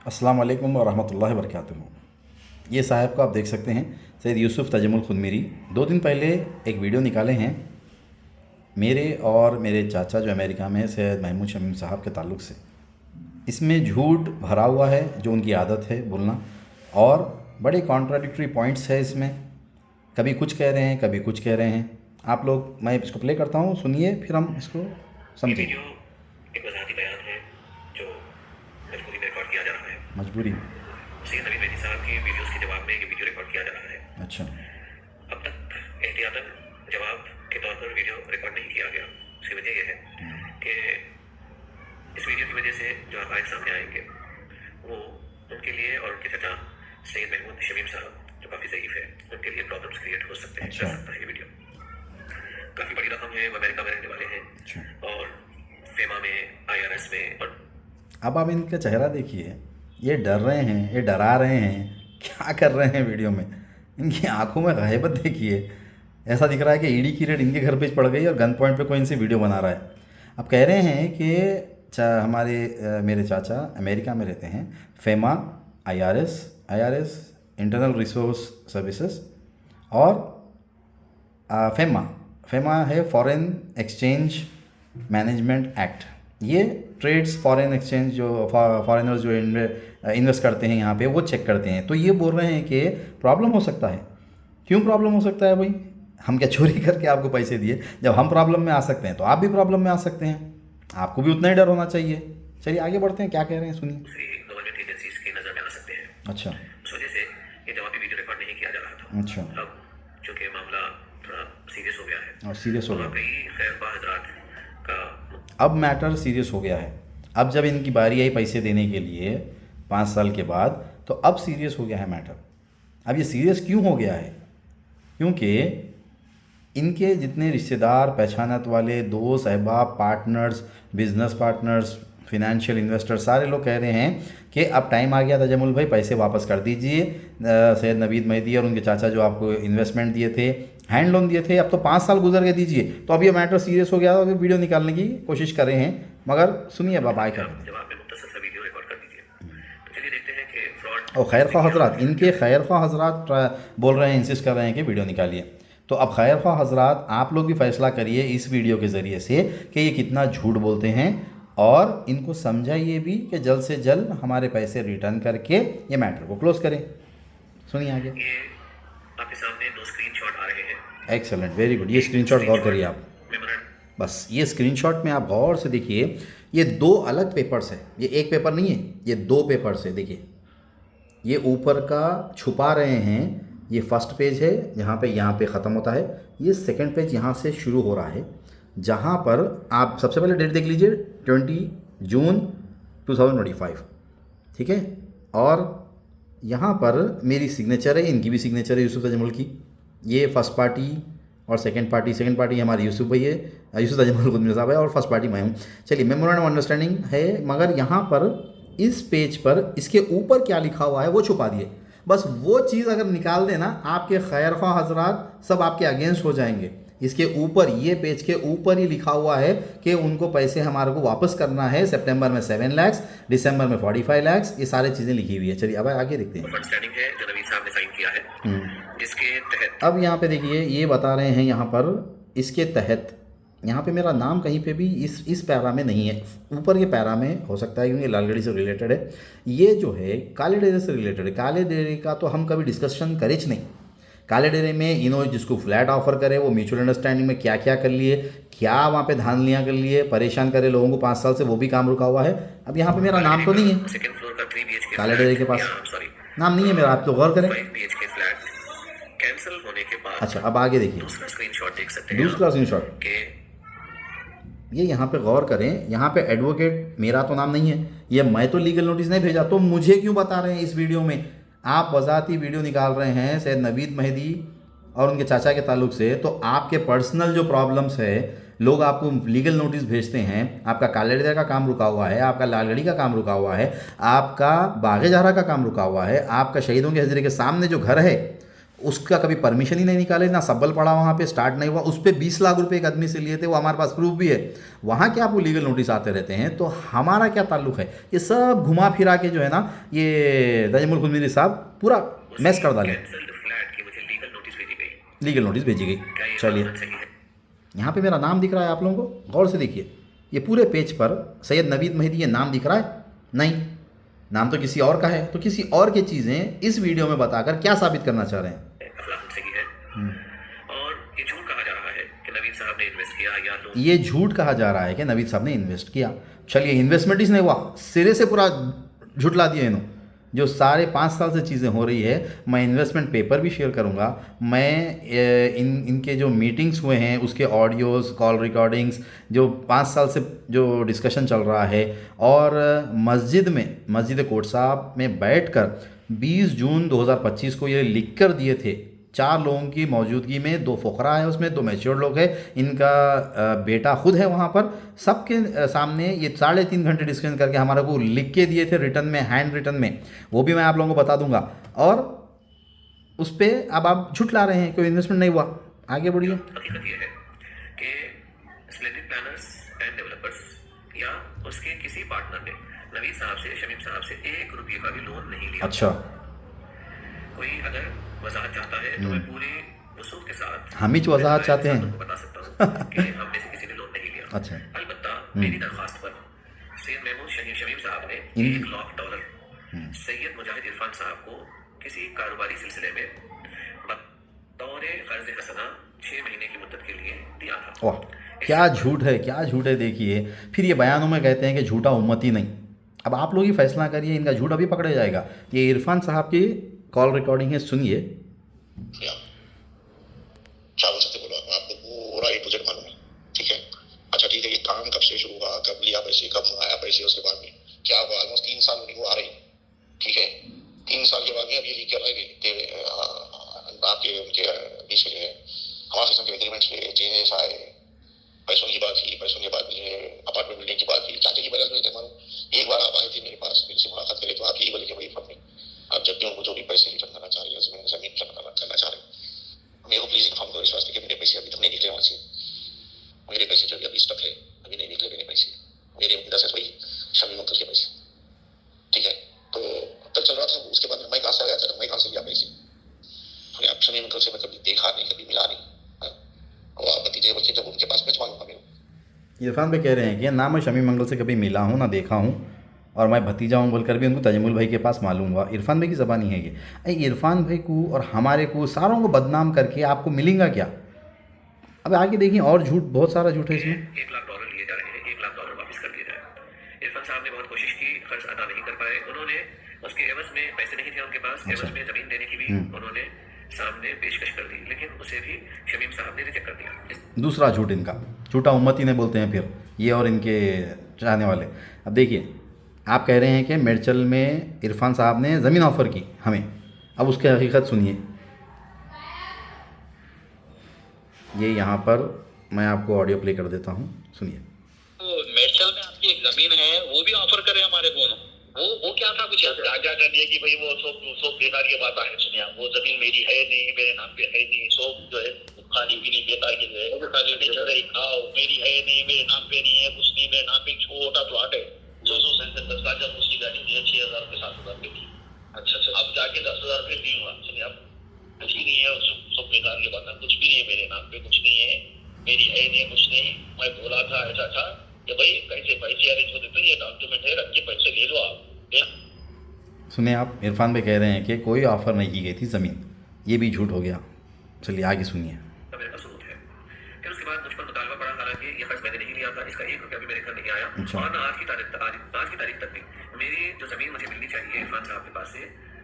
अस्सलाम वालेकुम व रहमतुल्लाहि व बरकातुहू। ये साहब को आप देख सकते हैं, सैयद यूसुफ़ तजमुल खुदमिरी 2 दिन पहले एक वीडियो निकाले हैं मेरे और मेरे चाचा जो अमेरिका में हैं सैयद महमूद शमीम साहब के ताल्लुक़ से। इसमें झूठ भरा हुआ है जो उनकी आदत है बोलना, और बड़े कॉन्ट्राडिक्टरी पॉइंट्स है इसमें। कभी कुछ कह रहे हैं, कभी कुछ कह रहे हैं। आप लोग, मैं इसको प्ले करता हूँ, सुनिए, फिर हम इसको समझेंगे। एक वजाहती बयान है जो मजबूरी में रिकॉर्ड किया जा रहा है। मजबूरी सैयद नबीद मेहदी साहब की वीडियोस के जवाब में ये वीडियो रिकॉर्ड किया जा रहा है। अच्छा, अब तक एहतियातन जवाब के तौर पर वीडियो रिकॉर्ड नहीं किया गया। उसकी वजह यह है कि इस वीडियो की वजह से जो हमारे सामने आएंगे वो उनके लिए और उनके चाचा सैयद महमूद शमीम साहब जो काफ़ी ज़ईफ है उनके लिए प्रॉब्लम्स क्रिएट हो सकते हैं। अच्छा। कर सकता है ये वीडियो। काफ़ी बड़ी रकम है, वो अमेरिका में रहने वाले हैं अच्छा। और फेमा में, IRS में। और अब आप इनका चेहरा देखिए, ये डर रहे हैं, ये डरा रहे हैं, क्या कर रहे हैं वीडियो में। इनकी आंखों में गहबत देखिए, ऐसा दिख रहा है कि ईडी की रेड इनके घर पे पड़ गई और गन पॉइंट पे कोई इनसे वीडियो बना रहा है। अब कह रहे हैं कि मेरे चाचा अमेरिका में रहते हैं, FEMA, IRS internal resource services, और फेमा है फॉरेन एक्सचेंज मैनेजमेंट एक्ट। ये ट्रेड्स, फॉरेन एक्सचेंज जो फॉरेनर्स जो इन्वेस्ट करते हैं यहाँ पे, वो चेक करते हैं। तो ये बोल रहे हैं कि प्रॉब्लम हो सकता है। क्यों प्रॉब्लम हो सकता है भाई? हम क्या चोरी करके आपको पैसे दिए? जब हम प्रॉब्लम में आ सकते हैं तो आप भी प्रॉब्लम में आ सकते हैं। आपको भी उतना ही डर होना चाहिए। चलिए आगे बढ़ते हैं, क्या कह रहे हैं सुनिए। दूसरी गवर्नमेंट एजेंसीज की नज़र में आ सकते हैं। अच्छा। उस वजह से ये जवाबी वीडियो रिकॉर्ड नहीं किया जा रहा था। अच्छा। अब चूंकि मामला थोड़ा सीरियस हो गया है और सीरियस हो और गया, कई खैरख्वाह हजरात का अब मैटर सीरियस हो गया है। अब जब इनकी बारी आई पैसे देने के लिए 5 साल के बाद, तो अब सीरियस हो गया है मैटर। अब ये सीरियस क्यों हो गया है? क्योंकि इनके जितने रिश्तेदार, पहचानत वाले, दोस्त, अहबाब, partners, business partners, financial investor, सारे लोग कह रहे हैं कि अब टाइम आ गया तजमुल भाई, पैसे वापस कर दीजिए। सैयद नबीद मेहदी और उनके चाचा जो आपको इन्वेस्टमेंट दिए थे, हैंड लोन दिए थे, अब तो 5 साल गुजर के दीजिए। तो अब ये मैटर सीरियस हो गया, अभी वीडियो निकालने की कोशिश कर रहे हैं, मगर सुनिए अब आए क्या कहते हैं। जवाब में मुख्तसर सा वीडियो रिकॉर्ड कर दीजिए। तो चलिए देखते हैं कि फ्रॉड और खैरख्वाह हजरात, इनके खैरख्वाह हजरात बोल रहे हैं, इंसिस्ट कर रहे हैं कि वीडियो निकालिए। तो अब खैरख्वाह हजरात, आप लोग भी फैसला करिए इस वीडियो के ज़रिए से कि ये कितना झूठ बोलते हैं, और इनको समझाइए भी कि जल्द से जल्द हमारे पैसे रिटर्न करके ये मैटर को क्लोज करें। सुनिए आगे। ये आपके सामने 2 स्क्रीनशॉट आ रहे हैं। Excellent, very good. ये स्क्रीनशॉट गौर करिए आप, मेमोरेंडम। बस ये स्क्रीनशॉट में आप गौर से देखिए। ये 2 अलग पेपर्स हैं, ये एक पेपर नहीं है, ये 2 पेपर्स है। देखिए, ये ऊपर का छुपा रहे हैं, ये फर्स्ट पेज है यहाँ पे ख़त्म होता है। ये सेकंड पेज यहाँ से शुरू हो रहा है, जहाँ पर आप सबसे पहले डेट देख लीजिए, 20 जून 2025, ठीक है। और यहाँ पर मेरी सिग्नेचर है, इनकी भी सिग्नेचर है, यूसुफ तजमुल की। ये फर्स्ट पार्टी और सेकंड पार्टी हमारे यूसुफ भाई है, यूसुफ तजमुल खुदमिरी साहब है, और फर्स्ट पार्टी मैं हूँ। चलिए, मेमोरेंडम ऑफ अंडरस्टैंडिंग है, मगर यहाँ पर इस पेज पर इसके ऊपर क्या लिखा हुआ है वो छुपा दिए। बस वो चीज़ अगर निकाल देना, आपके खैरख्वाह हजरात सब आपके अगेंस्ट हो जाएंगे। इसके ऊपर, ये पेज के ऊपर ही लिखा हुआ है कि उनको पैसे हमारे को वापस करना है। सितंबर में 7 लाख, दिसंबर में 45 लाख, ये सारी चीज़ें लिखी हुई है। चलिए अब आगे देखते हैं। अंडरस्टैंडिंग है जो नवीद साहब ने साइन किया है, जिसके तहत अब यहाँ पे देखिए, ये बता रहे हैं यहाँ पर, इसके तहत यहाँ पे मेरा नाम कहीं पे भी इस पैरा में नहीं है। ऊपर के पैरा में हो सकता है क्योंकि लालगढ़ी से रिलेटेड है। ये जो है काले डेरे से रिलेटेड है। काले डेरे का तो हम कभी डिस्कशन करे नहीं। काले डेरे में इन्होंने जिसको फ्लैट ऑफर करे, वो म्यूचुअल अंडरस्टैंडिंग में क्या क्या कर लिए, क्या वहाँ पे धांधलियाँ कर लिए, परेशान करे लोगों को 5 साल से, वो भी काम रुका हुआ है। अब यहाँ पे मेरा नाम तो नहीं है, सेकंड फ्लोर का 3 BHK काले डेरे के पास सॉरी नाम नहीं है मेरा, आप तो गौर करें। 5 BHK फ्लैट कैंसिल होने के बाद अच्छा, अब आगे देखिए, दूसरा स्क्रीनशॉट देख सकते हैं दूसरा स्क्रीनशॉट। कि ये यहाँ पे गौर करें, यहाँ पे एडवोकेट मेरा तो नाम नहीं है, ये मैं तो लीगल नोटिस नहीं भेजा, तो मुझे क्यों बता रहे हैं इस वीडियो में? आप वजाती वीडियो निकाल रहे हैं सैयद नबीद मेहदी और उनके चाचा के ताल्लुक से, तो आपके पर्सनल जो प्रॉब्लम्स है, लोग आपको लीगल नोटिस भेजते हैं। आपका कालेडर का काम रुका हुआ है, आपका लालगढ़ी का काम रुका हुआ है, आपका बागे जहरा का काम रुका हुआ है, आपका शहीदों के हजरे के सामने जो घर है उसका कभी परमिशन ही नहीं निकाले, ना सब्बल पड़ा वहाँ पे, स्टार्ट नहीं हुआ, उस पर 20 लाख रुपए एक आदमी से लिए थे, वो हमारे पास प्रूफ भी है। वहाँ क्या आपको लीगल नोटिस आते रहते हैं, तो हमारा क्या ताल्लुक है? ये सब घुमा फिरा के जो है ना, ये तजम्मुल खुदमिरी साहब पूरा मैस कर डाले। कैंसल्ड फ्लैट की मुझे लीगल नोटिस भेजी गई। लीगल नोटिस भेजी गई। क्या ये चलिए, बात सही है? यहाँ पे मेरा नाम दिख रहा है आप लोगों को, गौर से देखिए, ये पूरे पेज पर सैयद नवीद मेहदी ये नाम दिख रहा है? नहीं, नाम तो किसी और का है। तो किसी और की चीज़ें इस वीडियो में बताकर क्या साबित करना चाह रहे हैं? अखलाकन सही है। और ये झूठ कहा जा रहा है कि नवीद साहब ने इन्वेस्ट किया या लोन। ये झूठ कहा जा रहा है कि नवीद साहब ने इन्वेस्ट किया। चलिए, इन्वेस्टमेंट इसने हुआ, सिरे से पूरा झुटला दिया इन्होंने। जो साढ़े 5 साल से चीज़ें हो रही है, मैं इन्वेस्टमेंट पेपर भी शेयर करूंगा, मैं इनके जो मीटिंग्स हुए हैं उसके ऑडियोज़, कॉल रिकॉर्डिंग्स, जो 5 साल से जो डिस्कशन चल रहा है, और मस्जिद कोट साहब में बैठकर 20 जून 2025 को ये लिख कर दिए थे। 4 लोगों की मौजूदगी में, 2 फ़ुकरा है उसमें, 2 मैच्योर लोग हैं, इनका बेटा खुद है वहाँ पर, सबके सामने ये 3.5 घंटे डिस्कशन करके हमारे को लिख के दिए थे रिटर्न में, हैंड रिटर्न में। वो भी मैं आप लोगों को बता दूंगा। और उस पर अब आप झुटला रहे हैं, कोई इन्वेस्टमेंट नहीं हुआ। आगे बढ़िए। हकीकत ये है कि स्प्लेंडिड प्लानर्स एंड डेवलपर्स या उसके किसी पार्टनर ने नवीद साहब से, शमीम साहब से 1 रुपये का भी लोन नहीं लिया। अच्छा, कोई अगर वजाहत चाहता है तो मैं पूरी वसूख के साथ हम ही वजाहत चाहते हैं। बता सकता हूँ कि हम में से किसी ने लोन नहीं लिया। अच्छा, अलबत्ता मेरी दरख्वास्त पर सैयद महमूद शमीम साहब ने $1 लाख सैयद मुजाहिद इरफान साहब को किसी कारोबारी सिलसिले में बतौर कर्ज हसना 6 महीने की मुद्दत के लिए दिया था। वाह, क्या झूठ है, क्या झूठ है। देखिए, फिर ये बयानों में कहते हैं कि झूठा उम्मती नहीं। अब आप लोग ही फैसला करिए, इनका झूठ अभी पकड़ा जाएगा। ये इरफान साहब की कॉल रिकॉर्डिंग है, सुनिए। क्या बोल सकते, बोलो आपको पूरा A to Z मालूम है, ठीक है? अच्छा ठीक है, ये काम कब से शुरू हुआ, कब लिया पैसे, कब आया पैसे, उसके बाद में क्या हुआ? ऑलमोस्ट 3 साल होने को आ रही, ठीक है? 3 साल के बाद में अब ये लिख कर आपके उनके बीच में जो है हमारे किस्म के एग्रीमेंट्स पे चेंजेस आए, पैसों की बात की, पैसों के बाद में अपार्टमेंट बिल्डिंग की बात की, चाचा की बदल में थे मालूम। एक बार आप आए थे मेरे पास, मेरे से मुलाकात करे तो आप यही बोले कि भाई फर्म में आप जब भी उनको जो भी पैसे रिटर्न करना चाह रही है, जमीन करना चाह रहे हैं, मेरे को प्लीज इन्फॉर्म करो इस वास्ते कि मेरे पैसे अभी तक नहीं निकले वहाँ से। मेरे पैसे जो अभी स्टक है, अभी नहीं निकले मेरे पैसे, मेरे 10 है वही शमीम अंकल के पैसे, ठीक है? तो तब चल रहा था। उसके बाद मैं कहाँ से आया था, मैं कहाँ से लिया पैसे? आप शमीम अंकल से मैं कभी देखा नहीं, कभी मिला नहीं, और आप भतीजे बच्चे जब उनके पास मैं मांगूंगा मेरे। इरफान भाई कह रहे हैं कि ना मैं शमीम मंगल से कभी मिला हूँ, ना देखा हूँ, और मैं भतीजा हूँ बोलकर भी उनको तजम्मुल भाई के पास मालूम हुआ। इरफान भाई की ज़बानी है ये। इरफान भाई को और हमारे को सारों को बदनाम करके आपको मिलेगा क्या? अब आगे देखिए, और झूठ, बहुत सारा झूठ है इसमें। $1 लाख लिए जा रहे हैं, $1 लाख वापस कर दिए जाए। इरफान साहब ने बहुत कोशिश की, कर्ज अदा नहीं कर पाए। उन्होंने उसके एवज में पैसे नहीं थे उनके पास, एवज में जमीन देने की भी उन्होंने सामने पेशकश कर दी, लेकिन उसे भी शमीम साहब ने रिजेक्ट कर दिया। दूसरा झूठ इनका, झूठा उम्मती ने बोलते हैं फिर ये और इनके चाहने वाले। अब देखिए, आप कह रहे हैं कि मेडचल में इरफान साहब ने ज़मीन ऑफ़र की हमें। अब उसकी हकीकत सुनिए। ये यहाँ पर मैं आपको ऑडियो प्ले कर देता हूँ, सुनिए। तो मेडचल में आपकी एक ज़मीन है, वो भी ऑफर करे हमारे को। वो क्या था, कुछ क्या कर दिया कि भाई वो सब बेकार की बात है। सुनिए आप, वो ज़मीन मेरी है नहीं, मेरे नाम पे है नहीं, सब जो है खाली भी नहीं, बेकार की जो है खाली चढ़े खाओ, मेरी है नहीं, मेरे नाम पे नहीं है, कुछ नहीं, मेरे नाम पे छोटा प्लॉट है 200 सेंसर 10 लाख। जब उसकी गाड़ी दी 6,000 रुपये 7,000 रुपये की। अच्छा, अब जाके 10,000 रुपये दी हुआ। सुनिए आप, कुछ ही नहीं है, सब बेकार की बात है, कुछ भी नहीं है, मेरे नाम पे कुछ नहीं है, मेरी है नहीं, कुछ नहीं। मैं बोला था, ऐसा था कि भाई कैसे पैसे अरेंज होते, तो ये डॉक्यूमेंट है, रख के पैसे ले लो आप। सुनिए आप, इरफान भाई कह रहे हैं कि कोई ऑफ़र नहीं की गई थी ज़मीन, ये भी झूठ हो गया। चलिए आगे सुनिए। मेरे पास सबूत है। फिर उसके बाद मुझ पर मुतालबा पड़ा, हालांकि ये कर्ज मैंने नहीं लिया था, इसका 1 रुपया भी मेरे घर नहीं आया। अच्छा। और आज की तारीख तक भी मेरी जो ज़मीन मुझे मिलनी चाहिए इरफान साहब के पास से,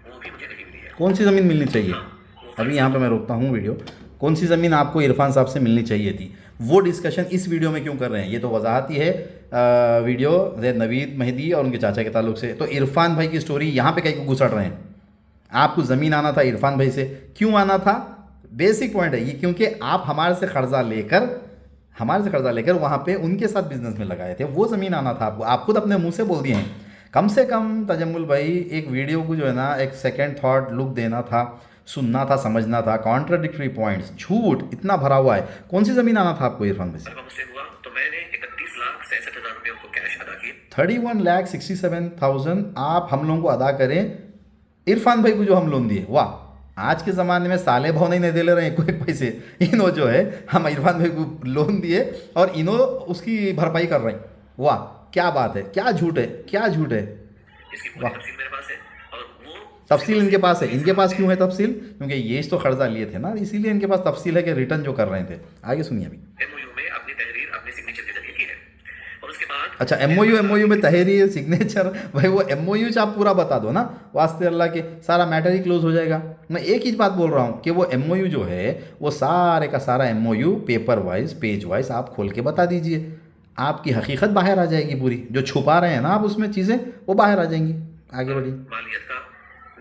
वो भी मुझे नहीं मिली है। कौन सी ज़मीन मिलनी चाहिए? अभी यहाँ पे मैं रोकता हूँ वीडियो। कौन सी ज़मीन आपको इरफान साहब से मिलनी चाहिए थी, वो डिस्कशन इस वीडियो में क्यों कर रहे हैं? ये तो वजाहत ही है वीडियो सैयद नवीद मेहदी और उनके चाचा के ताल्लुक से। तो इरफान भाई की स्टोरी यहाँ पे कहीं को घुसड़ रहे हैं। आपको ज़मीन आना था इरफान भाई से, क्यों आना था? बेसिक पॉइंट है ये, क्योंकि आप हमारे से कर्जा लेकर वहाँ पे उनके साथ बिजनेस में लगाए थे, वो ज़मीन आना था आपको। आप खुद अपने मुँह से बोल दिए हैं। कम से कम तजम्मुल भाई एक वीडियो को जो है ना एक सेकेंड थॉट लुक देना था, सुनना था, समझना था, कॉन्ट्राडिक्टरी पॉइंट्स, झूठ इतना भरा हुआ है। कौन सी ज़मीन आना था आपको इरफान भाई से? मुझसे हुआ तो मैंने 31,67,000 रुपये उनको कैश अदा किए। 31,67,000 आप हम लोगों को अदा करें इरफान भाई को जो हम लोन दिए। वाह, आज के ज़माने में साले भाव नहीं दे ले रहे हैं कोई पैसे, इनो जो है हम इरफान भाई को लोन दिए और इनो उसकी भरपाई कर रहे हैं। वाह क्या बात है, क्या झूठ है, क्या झूठ है। इसकी पूरी तफसील मेरे पास है और वो तफसील इनके पास है। इनके पास क्यों है तफसील? क्योंकि ये तो कर्जा लिए थे ना, इसीलिए इनके पास तफसील है कि रिटर्न जो कर रहे थे। आगे सुनिए अभी। एमओयू में अपनी तहरीर अपने सिग्नेचर के जरिए की है और उसके बाद अच्छा, एमओयू में तहरीर सिग्नेचर, भाई वो एमओयू आप पूरा बता दो ना, वास्ते अल्लाह के, सारा मैटर ही क्लोज हो जाएगा। मैं एक ही बात बोल रहा हूँ कि वो एमओयू जो है वो सारे का सारा MOU paper wise, page wise आप खोल के बता दीजिए, आपकी हकीकत बाहर आ जाएगी पूरी। जो छुपा रहे हैं ना आप उसमें चीज़ें, वो बाहर आ जाएंगी। आगे बढ़िए। मालियत का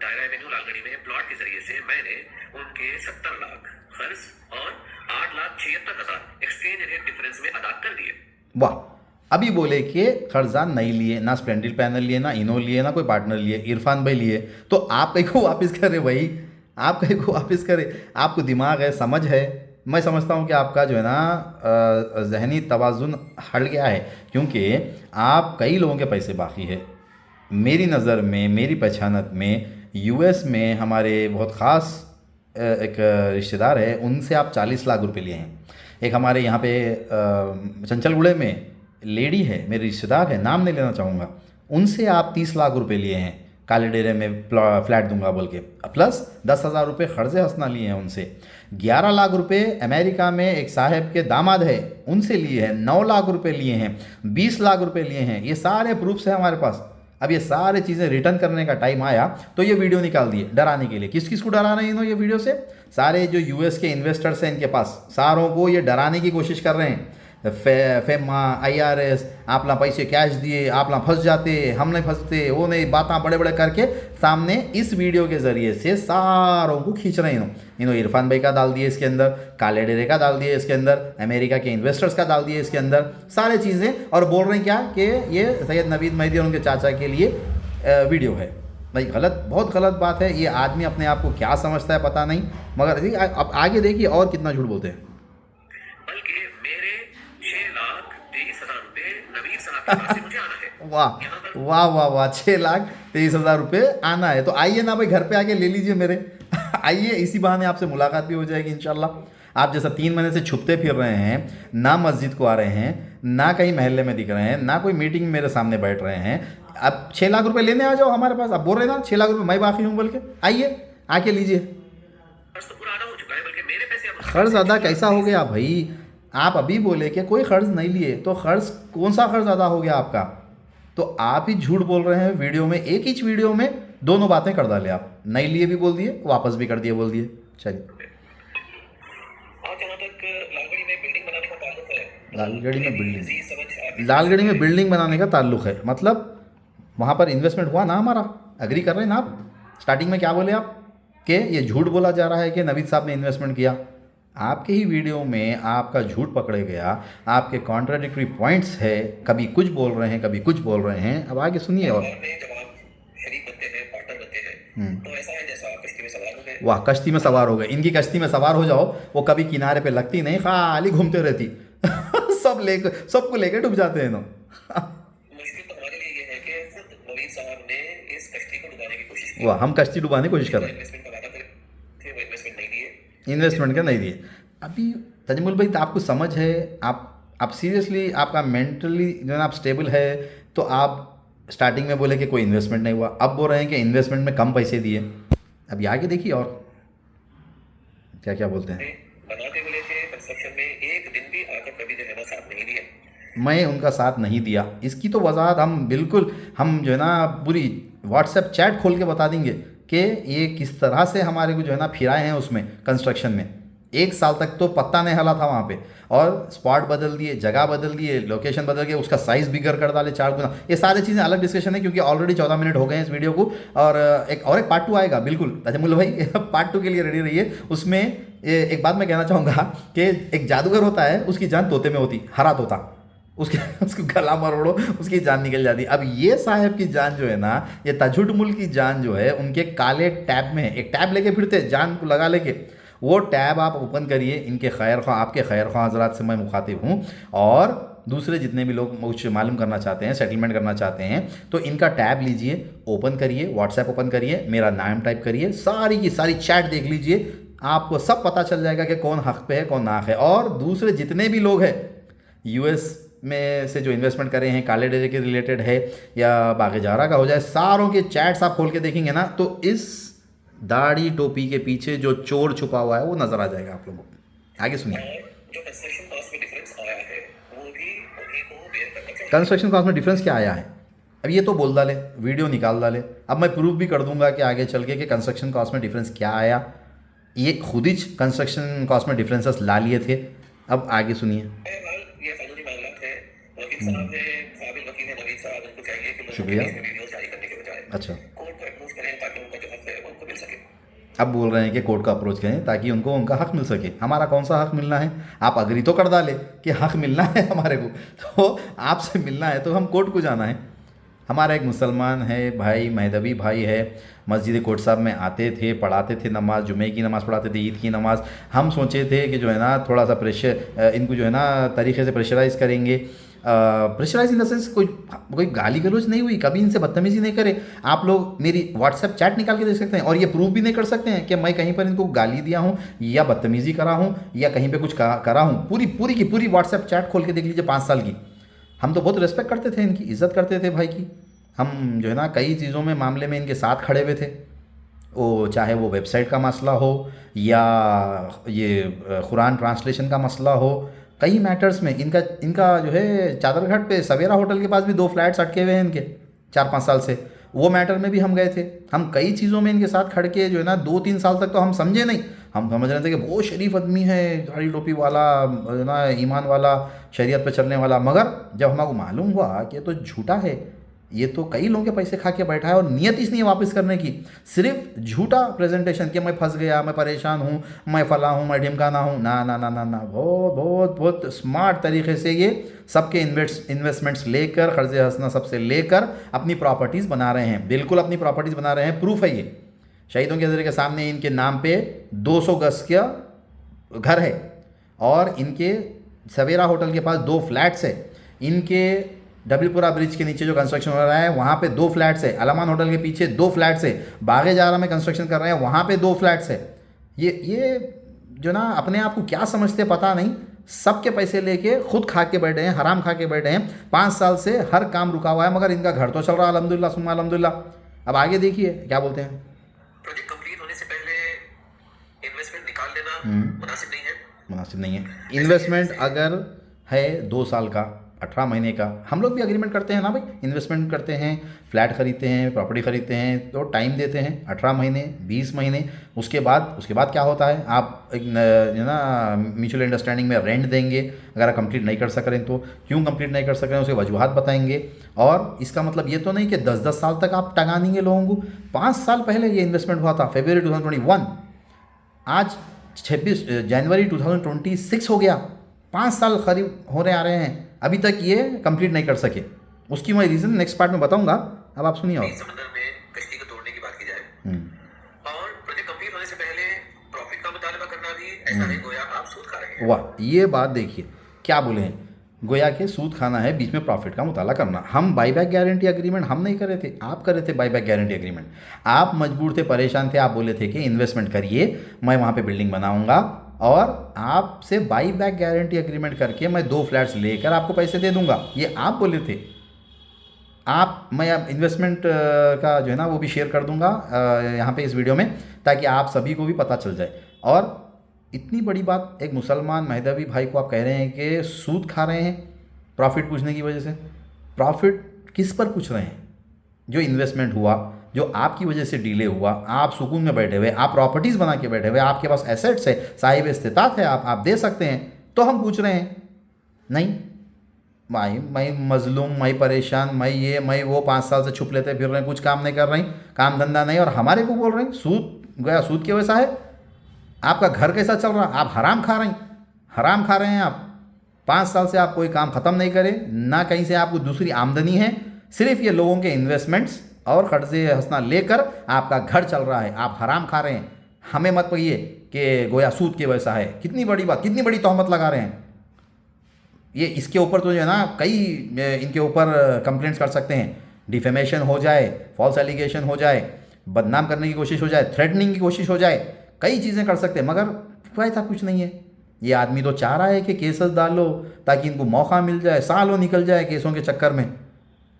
दायरा एवेन्यू लालगढ़ी में प्लॉट के जरिए से मैंने उनके 70 लाख खर्च और 8,76,000 एक्सचेंज रेट डिफरेंस में अदा कर दिए। वाह, अभी बोले कि कर्जा नहीं लिए, ना स्प्लेंडिड पैनल लिए, ना इनो लिए, ना कोई पार्टनर लिए, इरफान भाई लिए, तो आप कहीं को वापस करें भाई, आप कहीं को वापस करें। आपको दिमाग है, समझ है। मैं समझता हूँ कि आपका जो है ना जहनी तवाज़ुन हट गया है, क्योंकि आप कई लोगों के पैसे बाकी है। मेरी नज़र में, मेरी पहचानत में, यूएस में हमारे बहुत ख़ास एक रिश्तेदार है, उनसे आप 40 लाख रुपए लिए हैं। एक हमारे यहाँ पे चंचलगुड़े में लेडी है, मेरे रिश्तेदार है, नाम नहीं लेना चाहूँगा, उनसे आप 30 लाख रुपए लिए हैं, काले डेरे में फ्लैट दूंगा बोल के, प्लस 10,000 रुपये खर्चे हंसना लिए हैं उनसे। 11 लाख रुपए अमेरिका में एक साहब के दामाद है, उनसे लिए हैं। 9 लाख रुपए लिए हैं, 20 लाख रुपए लिए हैं। ये सारे प्रूफ्स हैं हमारे पास। अब ये सारे चीज़ें रिटर्न करने का टाइम आया तो ये वीडियो निकाल दिए डराने के लिए। किस किस को डरा रहे हैं इन्होंने ये वीडियो से? सारे जो यूएस के इन्वेस्टर्स हैं इनके पास, सारों को ये डराने की कोशिश कर रहे हैं। फेमा, IRS, आप ला पैसे कैश दिए, आप ला फंस जाते, हम नहीं फंसते, वो नहीं, बातें बड़े बड़े करके सामने इस वीडियो के ज़रिए से सारों को खींच रहे हैं। इन्होंने इरफान भाई का डाल दिए इसके अंदर, काले डेरे का डाल दिए इसके अंदर, अमेरिका के इन्वेस्टर्स का डाल दिए इसके अंदर, सारे चीज़ें, और बोल रहे हैं क्या कि ये सैयद नवीद मेहदी और उनके चाचा के लिए वीडियो है। भाई गलत, बहुत गलत बात है। ये आदमी अपने आप को क्या समझता है पता नहीं, मगर अब आगे देखिए और कितना झूठ बोलते हैं। बल्कि मेरे 6,23,000 रुपये नवीद साहब के पास से मुझे आना है। वाह वाह वाह वाह, 6,23,000 रुपये आना है। तो आइए ना भाई, घर पे आके ले लीजिए मेरे आइए, इसी बहाने आपसे मुलाकात भी हो जाएगी इंशाल्लाह। आप जैसा 3 महीने से छुपते फिर रहे हैं, ना मस्जिद को आ रहे हैं, ना कहीं महल्ले में दिख रहे हैं, ना कोई मीटिंग में मेरे सामने बैठ रहे हैं, अब 6 लाख रुपए लेने आ जाओ हमारे पास। आप बोल रहे ना 6 लाख रुपए मैं बाकी हूँ बोल के, आइए आके लीजिए। खर्च तो पूरा अदा हो चुका है, बल्कि मेरे पैसे अब कर्ज अदा कैसा हो गया भाई? आप अभी बोले कि कोई कर्ज नहीं लिए, तो कर्ज कौन सा कर्ज अदा हो गया आपका? तो आप ही झूठ बोल रहे हैं वीडियो में, एक ही वीडियो में दोनों बातें कर डाले आप, नहीं लिए भी बोल दिए, वापस भी कर दिए बोल दिए। चलिए, और जहाँ तक लालगढ़ी में बिल्डिंग बनाने का ताल्लुक है, लालगढ़ी में बिल्डिंग, जी समझ आप लालगढ़ी में बिल्डिंग बनाने का ताल्लुक है, मतलब वहाँ पर इन्वेस्टमेंट हुआ ना हमारा, एग्री कर रहे हैं ना आप? स्टार्टिंग में क्या बोले आप कि ये झूठ बोला जा रहा है कि नवीद साहब ने इन्वेस्टमेंट किया। आपके ही वीडियो में आपका झूठ पकड़े गया, आपके कॉन्ट्राडिक्टरी पॉइंट्स है, कभी कुछ बोल रहे हैं, कभी कुछ बोल रहे हैं। अब आगे सुनिए। और जब आप शरीक बनते हैं, पार्टनर बनते हैं, तो ऐसा है जैसा आप कश्ती में सवार हो गए। वाह, कश्ती में सवार हो गए। इनकी कश्ती में सवार हो जाओ, वो कभी किनारे पे लगती नहीं, खाली घूमते रहती सबको लेकर डूब जाते हैं ना। मुश्किल तो हमारे लिए ये है कि खुद नवीद साहब ने इस कश्ती को डुबाने की कोशिश की। वाह, हम कश्ती डुबाने की कोशिश कर रहे हैं, इन्वेस्टमेंट का वादा करे थे, वो इन्वेस्टमेंट नहीं दिए। इन्वेस्टमेंट का नहीं दिए। अभी तजमुल भाई, तो आपको समझ है, आप सीरियसली, आपका मेंटली जो है ना आप स्टेबल है, तो आप स्टार्टिंग में बोले कि कोई इन्वेस्टमेंट नहीं हुआ, अब बोल रहे हैं कि इन्वेस्टमेंट में कम पैसे दिए। अभी आगे देखिए और क्या क्या बोलते हैं। बनाते बोले थे, कंस्ट्रक्शन में एक दिन भी आकर कभी जो है ना साथ नहीं दिया। मैं उनका साथ नहीं दिया, इसकी तो वजाहत हम जो है ना पूरी व्हाट्सएप चैट खोल के बता देंगे कि ये किस तरह से हमारे को जो है ना फिराए हैं उसमें कंस्ट्रक्शन में। 1 साल तक तो पत्ता नहीं हला था वहाँ पे, और स्पॉट बदल दिए, जगह बदल दिए, लोकेशन बदल के उसका साइज़ बिगर कर डाले 4 गुना। ये सारी चीज़ें अलग डिस्कशन है, क्योंकि ऑलरेडी 14 मिनट हो गए हैं इस वीडियो को, और एक पार्ट 2 आएगा बिल्कुल। तजमुल भाई पार्ट 2 के लिए रेडी रहिए। उसमें एक बात मैं कहना चाहूँगा कि एक जादूगर होता है, उसकी जान तोते में होती, हरा तोता। उसके उसको गला मरोड़ो, उसकी जान निकल जाती। अब ये साहब की जान जो है ना, ये तजुडमुल की जान जो है, उनके काले टैब में है। एक टैब लेके फिरते जान को लगा लेके, वो टैब आप ओपन करिए। इनके खैर ख्वाह, आपके खैर ख्वाह हजरात से मैं मुखातिब हूँ, और दूसरे जितने भी लोग कुछ मालूम करना चाहते हैं, सेटलमेंट करना चाहते हैं, तो इनका टैब लीजिए, ओपन करिए, व्हाट्सएप ओपन करिए, मेरा नाम टाइप करिए, सारी की सारी चैट देख लीजिए, आपको सब पता चल जाएगा कि कौन हक पे है कौन नाक है। और दूसरे जितने भी लोग हैं यूएस में से जो इन्वेस्टमेंट करे हैं, काले डेरे के रिलेटेड है या बागे जारा का हो जाए, सारों के चैट्स आप खोल के देखेंगे ना, तो इस दाढ़ी टोपी के पीछे जो चोर छुपा हुआ है वो नजर आ जाएगा आप लोगों को। आगे सुनिए। जो कंस्ट्रक्शन कॉस्ट में डिफरेंस आया है वो भी उन्हीं को बेयर करना चाहिए। कंस्ट्रक्शन कॉस्ट में डिफरेंस क्या आया है? अब ये तो बोल डाले, वीडियो निकाल डाले। अब मैं प्रूफ भी कर दूंगा कि आगे चल के कि कंस्ट्रक्शन कॉस्ट में डिफरेंस क्या आया। ये खुद ही कंस्ट्रक्शन कॉस्ट में डिफरेंसेस ला लिए थे। अब आगे सुनिए। ये कानूनी मामला है, वकील साहब है, काबिल वकील है नवीद साहब, उनको चाहिए कि लोगों शुक्रिया। के इसमें वीडियोस जारी करने के बजाय अच्छा, कोर्ट को अप्रोच करें ताकि उनका जो हक है वो उनको मिल सके। अब बोल रहे हैं कि कोर्ट का अप्रोच करें ताकि उनको उनका हक मिल सके। हमारा कौन सा हक मिलना है? आप अग्री तो कर डाले कि हक मिलना है हमारे को, तो आपसे मिलना है तो हम कोर्ट को जाना है। हमारा एक मुसलमान है भाई, महदवी भाई है, मस्जिद कोट साहब में आते थे, पढ़ाते थे नमाज, जुमे की नमाज़ पढ़ाते थे, ईद की नमाज़। हम सोचे थे कि जो है ना थोड़ा सा प्रेशर, इनको जो है ना तरीके से प्रेशराइज़ करेंगे। प्रेशराइज इन द सेंस कोई गाली गलौज नहीं हुई, कभी इनसे बदतमीज़ी नहीं करे। आप लोग मेरी व्हाट्सएप चैट निकाल के देख सकते हैं, और ये प्रूफ भी नहीं कर सकते हैं कि मैं कहीं पर इनको गाली दिया हूँ या बदतमीज़ी करा हूँ या कहीं पर कुछ करा हूँ। पूरी की पूरी व्हाट्सएप चैट खोल के देख लीजिए 5 साल की। हम तो बहुत रिस्पेक्ट करते थे, इनकी इज़्ज़त करते थे भाई की। हम जो है ना कई चीज़ों में मामले में इनके साथ खड़े हुए थे, वो चाहे वो वेबसाइट का मसला हो या ये कुरान ट्रांसलेशन का मसला हो, कई मैटर्स में इनका जो है चादरघाट पे सवेरा होटल के पास भी 2 फ्लैट्स अटके हुए हैं इनके 4-5 साल से। वो मैटर में भी हम गए थे। हम कई चीज़ों में इनके साथ खड़ के जो है ना 2-3 साल तक तो हम समझे नहीं। हम समझ रहे थे कि बहुत शरीफ आदमी है, दाढ़ी टोपी वाला, ना ईमान वाला, शरीयत पे चलने वाला। मगर जब हमको मालूम हुआ कि ये तो झूठा है, ये तो कई लोगों के पैसे खा के बैठा है और नियत इसलिए है वापस करने की, सिर्फ झूठा प्रेजेंटेशन कि मैं फंस गया, मैं परेशान हूँ, मैं फला हूँ, मैं ढिमकाना हूँ। ना ना ना ना ना, बहुत स्मार्ट तरीके से ये सबके इन्वेस्टमेंट्स लेकर, कर्ज हंसना सबसे लेकर अपनी प्रॉपर्टीज़ बना रहे हैं। बिल्कुल अपनी प्रॉपर्टीज़ बना रहे हैं। प्रूफ है ये, शहीदों के हज़रे के सामने इनके नाम पे 200 गज का घर है, और इनके सवेरा होटल के पास 2 फ्लैट्स है। इनके डबलपुरा ब्रिज के नीचे जो कंस्ट्रक्शन हो रहा है वहाँ पे 2 फ्लैट्स है। अलामान होटल के पीछे 2 फ्लैट्स है। बागे जारा में कंस्ट्रक्शन कर रहे हैं, वहाँ पे 2 फ्लैट्स है। ये जो ना अपने आप को क्या समझते पता नहीं, सबके पैसे लेके खुद खा के बैठे हैं, हराम खा के बैठे हैं। 5 साल से हर काम रुका हुआ है, मगर इनका घर तो चल रहा है अल्हम्दुलिल्लाह सुम्मा अल्हम्दुलिल्लाह। अब आगे देखिए क्या बोलते हैं। प्रोजेक्ट कंप्लीट होने से पहले इन्वेस्टमेंट निकाल लेना मुनासिब नहीं है। मुनासिब नहीं है। इन्वेस्टमेंट अगर है 2 साल का, 18 महीने का, हम लोग भी एग्रीमेंट करते हैं ना भाई, इन्वेस्टमेंट करते हैं, फ्लैट खरीदते हैं, प्रॉपर्टी खरीदते हैं, तो टाइम देते हैं 18 महीने, 20 महीने। उसके बाद क्या होता है, आप एक ना म्यूचुअल अंडरस्टैंडिंग में रेंट देंगे। अगर आप कंप्लीट नहीं कर सक रहे हैं तो क्यों कंप्लीट नहीं कर सक रहे हैं, उसके वजूहात बताएंगे। और इसका मतलब ये तो नहीं कि 10-10 साल तक आप टगानेंगे लोगों को। 5 साल पहले ये इन्वेस्टमेंट हुआ था, फरवरी 2021, आज 26 जनवरी 2026 हो गया। 5 साल करीब होने आ रहे हैं, अभी तक ये कंप्लीट नहीं कर सके। उसकी मैं रीज़न नेक्स्ट पार्ट में बताऊंगा, अब आप सुनिए। और समंदर में कश्ती को तोड़ने की बात की जाए और प्रोजेक्ट कंप्लीट होने से पहले प्रॉफिट का मुतालबा करना भी ऐसा नहीं गोया आप सूद खा रहे हैं। वाह, ये बात देखिए क्या बोले हैं, गोया के सूद खाना है, बीच में प्रॉफिट का मुताला करना। हम बाईबैक गारंटी एग्रीमेंट हम नहीं कर रहे थे, आप कर रहे थे बाईबैक गारंटी एग्रीमेंट। आप मजबूर थे, परेशान थे, आप बोले थे कि इन्वेस्टमेंट करिए, मैं वहाँ पे बिल्डिंग बनाऊंगा और आपसे बाईबैक गारंटी एग्रीमेंट करके मैं 2 फ्लैट्स लेकर आपको पैसे दे दूंगा, ये आप बोले थे। मैं अब इन्वेस्टमेंट का जो है ना वो भी शेयर कर दूंगा यहाँ पे इस वीडियो में, ताकि आप सभी को भी पता चल जाए। और इतनी बड़ी बात, एक मुसलमान महदवी भाई को आप कह रहे हैं कि सूद खा रहे हैं प्रॉफिट पूछने की वजह से। प्रॉफिट किस पर पूछ रहे हैं? जो इन्वेस्टमेंट हुआ, जो आपकी वजह से डिले हुआ, आप सुकून में बैठे हुए, आप प्रॉपर्टीज़ बना के बैठे हुए, आपके पास एसेट्स है, साहिब इस्तिताअत है, आप दे सकते हैं, तो हम पूछ रहे हैं नहीं। मैं मजलूम, मैं परेशान, मैं वो 5 साल से छुप लेते फिर रहे हैं, कुछ काम नहीं कर रहे हैं, काम धंधा नहीं, और हमारे को बोल रहे हैं सूद गया, सूद के वैसा है। आपका घर कैसा चल रहा, आप हराम खा रहे हैं, हराम खा रहे हैं आप। 5 साल से आप कोई काम ख़त्म नहीं करें, ना कहीं से आपको दूसरी आमदनी है, सिर्फ ये लोगों के इन्वेस्टमेंट्स और कर्जे हंसना लेकर आपका घर चल रहा है, आप हराम खा रहे हैं। हमें मत कहिए कि गोया सूद के वैसा है। कितनी बड़ी बात, कितनी बड़ी तोहमत लगा रहे हैं। ये इसके ऊपर तो जो है ना कई इनके ऊपर कंप्लेंट्स कर सकते हैं, डिफेमेशन हो जाए, फॉल्स एलिगेशन हो जाए, बदनाम करने की कोशिश हो जाए, थ्रेटनिंग की कोशिश हो जाए, कई चीज़ें कर सकते हैं, मगर ऐसा कुछ नहीं है। ये आदमी तो चाह रहा है कि केसेस डालो ताकि इनको मौका मिल जाए, सालों निकल जाए केसों के चक्कर में।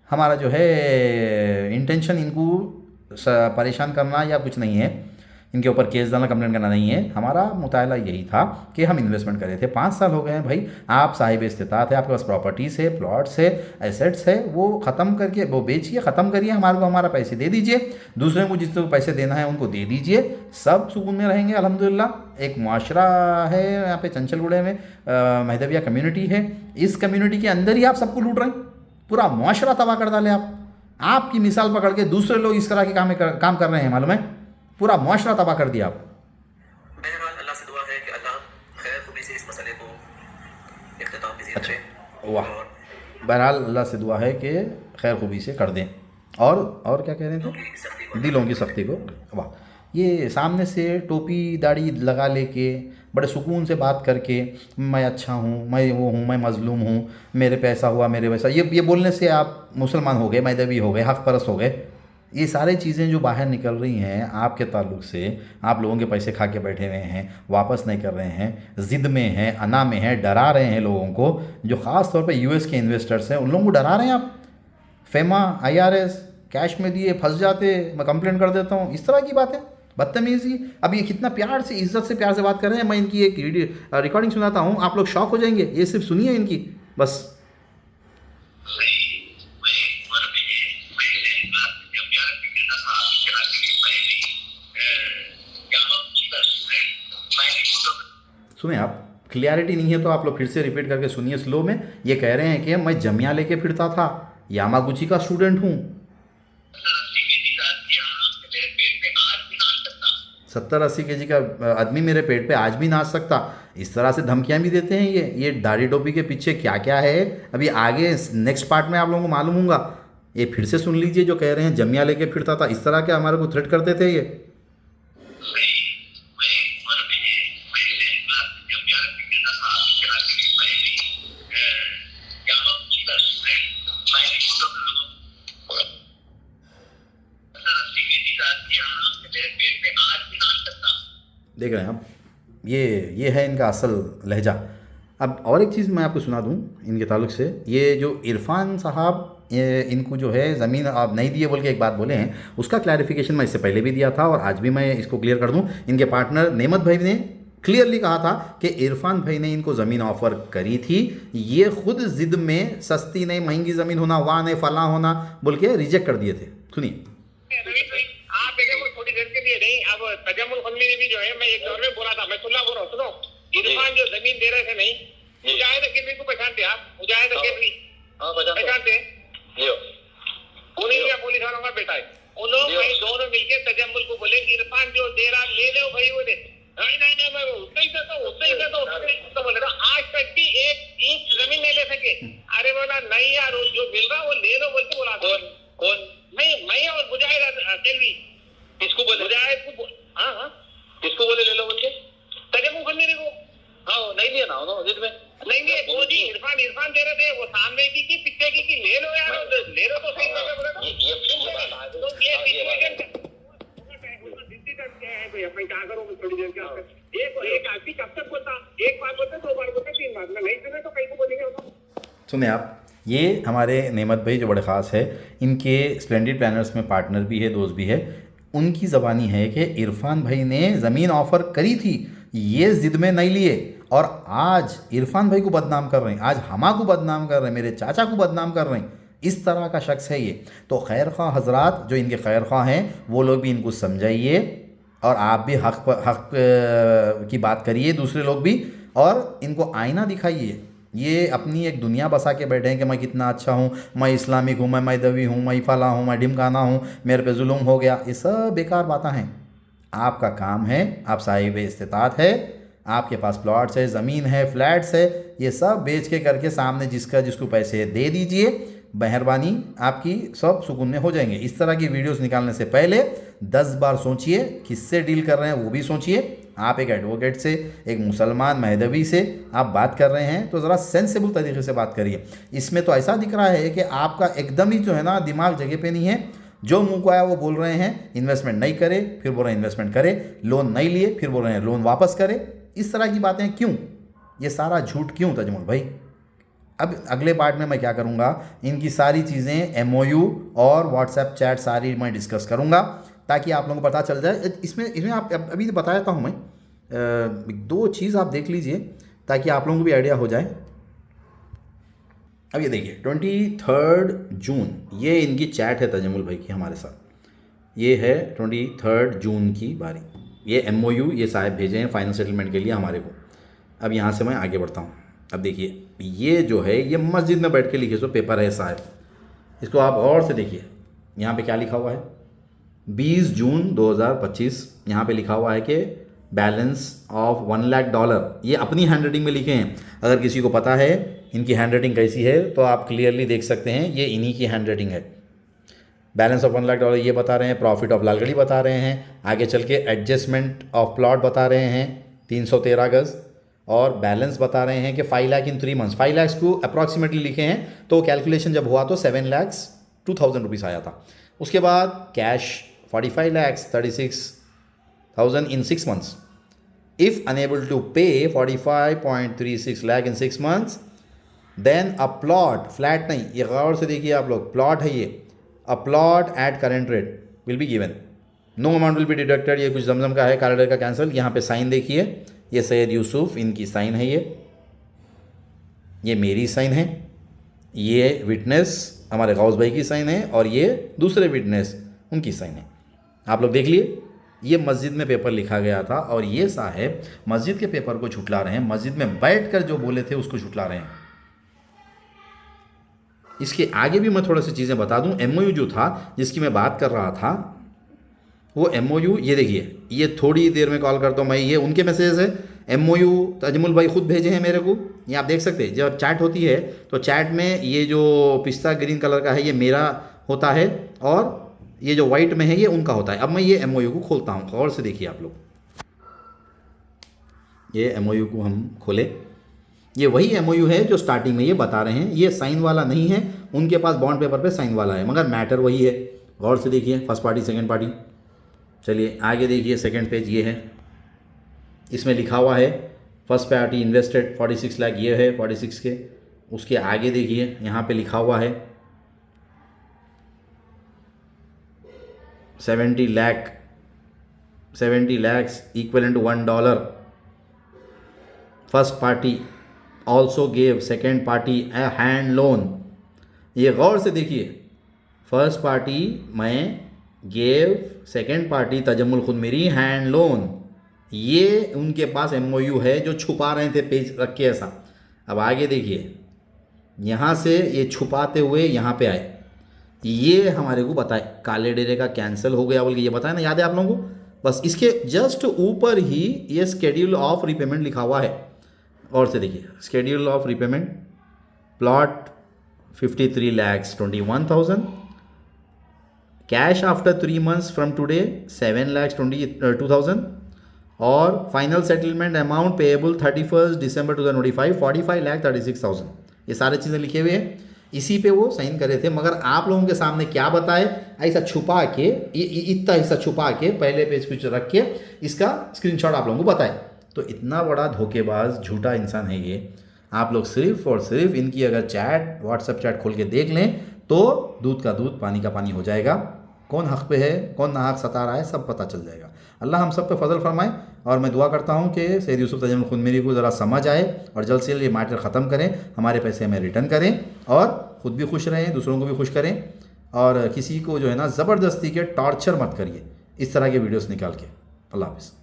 हमारा जो है इंटेंशन इनको परेशान करना या कुछ नहीं है, इनके ऊपर केस डालना, कंप्लेंट करना नहीं है। हमारा मुताला यही था कि हम इन्वेस्टमेंट करे थे। 5 साल हो गए हैं भाई, आप साहिब इस्तिताअत है, आपके पास प्रॉपर्टीज़ है, प्लॉट्स है, एसेट्स है, वो ख़त्म करके वो बेचिए, ख़त्म करिए, हमारे को हमारा पैसे दे दीजिए, दूसरे को जिसको पैसे देना है उनको दे दीजिए, सब सुकून में रहेंगे अल्हम्दुलिल्लाह। एक मुआशरा है यहाँ पे चंचलगुड़े में, महदविया कम्युनिटी है, इस कम्युनिटी के अंदर ही आप सबको लूट रहे हैं, पूरा मुआशरा तबाह कर डाले आप। आपकी मिसाल पकड़ के दूसरे लोग इस तरह के काम कर रहे हैं, मालूम है, पूरा मुआशरा तबाह कर दिया आप। बहरहाल अल्लाह से दुआ है कि अल्लाह खैर खूबी से इस मसले को इख्तिताम पज़ीर करे। वाह, बहरहाल अल्लाह से दुआ है कि खैर खूबी से कर दें। और क्या कह रहे थे, दिलों की सख्ती को। वाह, ये सामने से टोपी दाढ़ी लगा लेके बड़े सुकून से बात करके, मैं अच्छा हूँ, मैं वो हूँ, मैं मज़लूम हूँ, मेरे पे ऐसा हुआ, मेरे वैसा, ये बोलने से आप मुसलमान हो गए, मैदवी हो गए, हक़ परस्त हो गए। ये सारी चीज़ें जो बाहर निकल रही हैं आपके ताल्लुक़ से, आप लोगों के पैसे खा के बैठे हुए हैं, वापस नहीं कर रहे हैं, ज़िद में हैं, अना में हैं, डरा रहे हैं लोगों को, जो ख़ास तौर पे यूएस के इन्वेस्टर्स हैं, उन लोगों को डरा रहे हैं आप। फेमा, IRS कैश में दिए, फंस जाते, मैं कंप्लेंट कर देता हूँ, इस तरह की बातें, बदतमीज़ी। अब ये कितना प्यार से, इज़्ज़त से, प्यार से बात कर रहे हैं। मैं इनकी एक रिकॉर्डिंग सुनाता हूँ, आप लोग शॉक हो जाएंगे, ये सिर्फ सुनिए इनकी बस। सुने आप, क्लियरिटी नहीं है तो आप लोग फिर से रिपीट करके सुनिए स्लो में। ये कह रहे हैं कि मैं जमिया लेके फिरता था, यामागुची का स्टूडेंट हूँ, 70-80 kg का आदमी मेरे पेट पे आज भी नाच सकता। इस तरह से धमकियाँ भी देते हैं ये दाढ़ी टोपी के पीछे क्या क्या है, अभी आगे नेक्स्ट पार्ट में आप लोगों को मालूम होगा। ये फिर से सुन लीजिए, जो कह रहे हैं जमिया लेके फिरता था, इस तरह के हमारे को थ्रेट करते थे ये। देख रहे हैं आप, ये है इनका असल लहजा। अब और एक चीज़ मैं आपको सुना दूं इनके ताल्लुक़ से, ये जो इरफान साहब इनको जो है ज़मीन आप नहीं दिए बोल के एक बात बोले हैं, उसका क्लैरिफिकेशन मैं इससे पहले भी दिया था और आज भी मैं इसको क्लियर कर दूं। इनके पार्टनर नेमत भाई ने क्लियरली कहा था कि इरफान भाई ने इनको ज़मीन ऑफ़र करी थी, ये खुद ज़िद में सस्ती नहीं, महंगी ज़मीन होना, वहाँ नहीं, फला होना बोल के रिजेक्ट कर दिए थे। सुनिए, तजम्मुल खुन्नी ने भी जो है, मैं एक दौर में बोला था, मैं सुल्ला बोल रहा हूँ, सुनो, इरफान जो जमीन दे रहे थे नहीं, मुजाहिद किबरी को पहचानते आप? मुजाहिद किबरी पहचानते हैं? पुलिस वालों का बेटा है। उन लोग भाई दोनों मिलकर तजम्मुल को बोले इरफान जो दे रहा ले लो भाई, वो दे। नहीं मैं उतना ही देता हूँ, उतना ही देता हूँ, तो बोले आज तक भी 1 इंच जमीन नहीं ले सके। अरे बोला नहीं यार, जो मिल रहा वो ले लो बोल के बोला। कौन? मैं और मुजाहिद किबरी। किसको बोले? मुजाहिद को। हाँ, किसको बोले ले लो बोल के? तजम्मुल खुन्नी को। हाँ, नहीं लिया ना उन्होंने जिद में, नहीं लिए वो जी, इरफान दे रहे थे, वो सामने की पीछे की ले लो यार, ले लो तो सही बोला बोला। तो ये सिचुएशन अपन क्या करो थोड़ी देर के एक आदमी कब तक बोलता, एक बार बोलते, 2 बार बोलते, 3 बार, नहीं सुने तो कहीं को बोलेंगे। सुने आप, ये हमारे नेमत भाई जो बड़े ख़ास है, इनके स्प्लेंडिड प्लानर्स में पार्टनर भी है, दोस्त भी है, उनकी ज़बानी है कि इरफान भाई ने ज़मीन ऑफ़र करी थी, ये ज़िद में नहीं लिए, और आज इरफान भाई को बदनाम कर रहे हैं, आज हमा को बदनाम कर रहे हैं, मेरे चाचा को बदनाम कर रहे हैं। इस तरह का शख्स है ये। तो खैर ख्वाह हजरात जो इनके खैर ख्वाह हैं, वो लोग भी इनको समझाइए, और आप भी हक़ की बात करिए, दूसरे लोग भी, और इनको आईना दिखाइए। ये अपनी एक दुनिया बसा के बैठे हैं कि मैं कितना अच्छा हूँ, मैं इस्लामिक हूँ, मैं मैदवी हूँ, मैं फला हूँ, मैं ढिमकाना हूँ, मेरे पे जुल्म हो गया। ये सब बेकार बातें हैं। आपका काम है, आप साहिब इस्तिताअत है, आपके पास प्लॉट्स है, ज़मीन है, फ्लैट्स है, ये सब बेच के करके सामने जिसको पैसे दे दीजिए, मेहरबानी आपकी सब सुकून में हो जाएंगे। इस तरह की वीडियोस निकालने से पहले 10 बार सोचिए, किससे डील कर रहे हैं वो भी सोचिए। आप एक एडवोकेट से, एक मुसलमान महदवी से आप बात कर रहे हैं तो ज़रा सेंसिबल तरीके से बात करिए। इसमें तो ऐसा दिख रहा है कि आपका एकदम ही जो है ना दिमाग जगह पे नहीं है। जो मुंह को आया वो बोल रहे हैं इन्वेस्टमेंट नहीं करे, फिर बोल रहे हैं इन्वेस्टमेंट करे, लोन नहीं लिए, फिर बोल रहे हैं लोन वापस करे। इस तरह की बातें क्यों? ये सारा झूठ क्यों तजमुल भाई? अब अगले पार्ट में मैं क्या करूँगा, इनकी सारी चीज़ें MOU और व्हाट्सएप चैट सारी मैं डिस्कस करूँगा ताकि आप लोगों को पता चल जाए। इसमें आप अभी बता देता हूँ मैं, 2 चीज़ आप देख लीजिए ताकि आप लोगों को भी आइडिया हो जाए। अब ये देखिए 23 जून ये इनकी चैट है तजमुल भाई की हमारे साथ। ये है 23 जून की बारी। ये MOU ये साहब भेजे हैं फाइनल सेटलमेंट के लिए हमारे को। अब यहाँ से मैं आगे बढ़ता हूँ। अब देखिए ये जो है ये मस्जिद में बैठ के लिखे जो पेपर है साहब, इसको आप और से देखिए। यहाँ पे क्या लिखा हुआ है, 20 जून 2025। यहाँ पे लिखा हुआ है कि बैलेंस ऑफ $1 लाख। ये अपनी हैंड राइटिंग में लिखे हैं। अगर किसी को पता है इनकी हैंड राइटिंग कैसी है तो आप क्लियरली देख सकते हैं, ये इन्हीं की हैंड राइटिंग है। बैलेंस ऑफ $1 लाख ये बता रहे हैं, प्रॉफिट ऑफ लालगढ़ी बता रहे हैं, आगे चल के एडजस्टमेंट ऑफ प्लॉट बता रहे हैं 313 गज, और बैलेंस बता रहे हैं कि 5 लाख इन 3 मंथ्स। 5 लाख को अप्रॉक्सीमेटली लिखे हैं तो कैलकुलेशन जब हुआ तो 7,02,000 रुपीज़ आया था। उसके बाद cash 45,36,000 in 6 months. If unable to pay 45.36 lakh in 6 months, then a plot, flat नहीं, ये गौर से देखिए आप लोग, प्लॉट है ये, a plot at current rate will be given, no amount will be deducted। ये कुछ जमजम का है, काला का कैंसिल। यहाँ पे साइन देखिए, ये सैयद यूसुफ इनकी साइन है, ये मेरी साइन है, ये विटनेस हमारे गौस भाई की साइन है, और ये दूसरे विटनेस उनकी साइन है। आप लोग देख लिए, ये मस्जिद में पेपर लिखा गया था और ये साहब मस्जिद के पेपर को छुटला रहे हैं, मस्जिद में बैठकर जो बोले थे उसको छुटला रहे हैं। इसके आगे भी मैं थोड़ा सी चीज़ें बता दूं। MOU जो था जिसकी मैं बात कर रहा था वो MOU ये देखिए, ये थोड़ी देर में कॉल करता हूँ मैं, ये उनके मैसेज है। MOU तजमुल भाई खुद भेजे हैं मेरे को, ये आप देख सकते हैं। जब चैट होती है तो चैट में ये जो पिस्ता ग्रीन कलर का है ये मेरा होता है और ये जो वाइट में है ये उनका होता है। अब मैं ये MOU को खोलता हूँ, गौर से देखिए आप लोग। ये MOU को हम खोले, ये वही MOU है जो स्टार्टिंग में ये बता रहे हैं। ये साइन वाला नहीं है, उनके पास बॉन्ड पेपर पे साइन वाला है, मगर मैटर वही है। गौर से देखिए, फर्स्ट पार्टी सेकंड पार्टी। चलिए आगे देखिए, सेकंड पेज ये है, इसमें लिखा हुआ है फर्स्ट पार्टी इन्वेस्टेड 46 लाख, ये है 46 के। उसके आगे देखिए यहाँ पे लिखा हुआ है 70 lakhs equivalent to $1। First party also gave second party A hand loan. ये गौर से देखिए, फर्स्ट पार्टी मैं गेव सेकेंड पार्टी तजम्मुल खुद मेरी हैंड लोन। ये उनके पास MOU है जो छुपा रहे थे पेज रख के ऐसा। अब आगे देखिए, यहाँ से ये छुपाते हुए यहाँ पे आए, ये हमारे को बताए काले डेरे का कैंसिल हो गया बोल के ये बताया ना, याद है आप लोगों को? बस इसके जस्ट ऊपर ही ये शेड्यूल ऑफ रिपेमेंट लिखा हुआ है। और से देखिए, schedule of repayment, plot 53,21,000, cash after 3 months from today 7,22,000, और final settlement amount payable 31 December 2025 45,36,000। ये सारे चीज़ें लिखे हुए हैं, इसी पे वो साइन करे थे। मगर आप लोगों के सामने क्या बताए, ऐसा छुपा के, इतना हिस्सा छुपा के पहले पेज कुछ रख के इसका स्क्रीनशॉट आप लोगों को बताए। तो इतना बड़ा धोखेबाज झूठा इंसान है ये। आप लोग सिर्फ और सिर्फ इनकी अगर चैट, व्हाट्सएप चैट खोल के देख लें तो दूध का दूध पानी का पानी हो जाएगा। कौन हक़ पे है, कौन नाहक सता रहा है, सब पता चल जाएगा। अल्लाह हम सब पे फजल फरमाए। और मैं दुआ करता हूँ कि सैयद यूसुफ तजम्मुल खुद मेरी को ज़रा समझ आए और जल्द से जल्द ये मैटर ख़त्म करें, हमारे पैसे हमें रिटर्न करें और ख़ुद भी खुश रहें, दूसरों को भी खुश करें। और किसी को जो है ना ज़बरदस्ती के टॉर्चर मत करिए इस तरह के वीडियोस निकाल के। अल्लाह हाफ़िज़।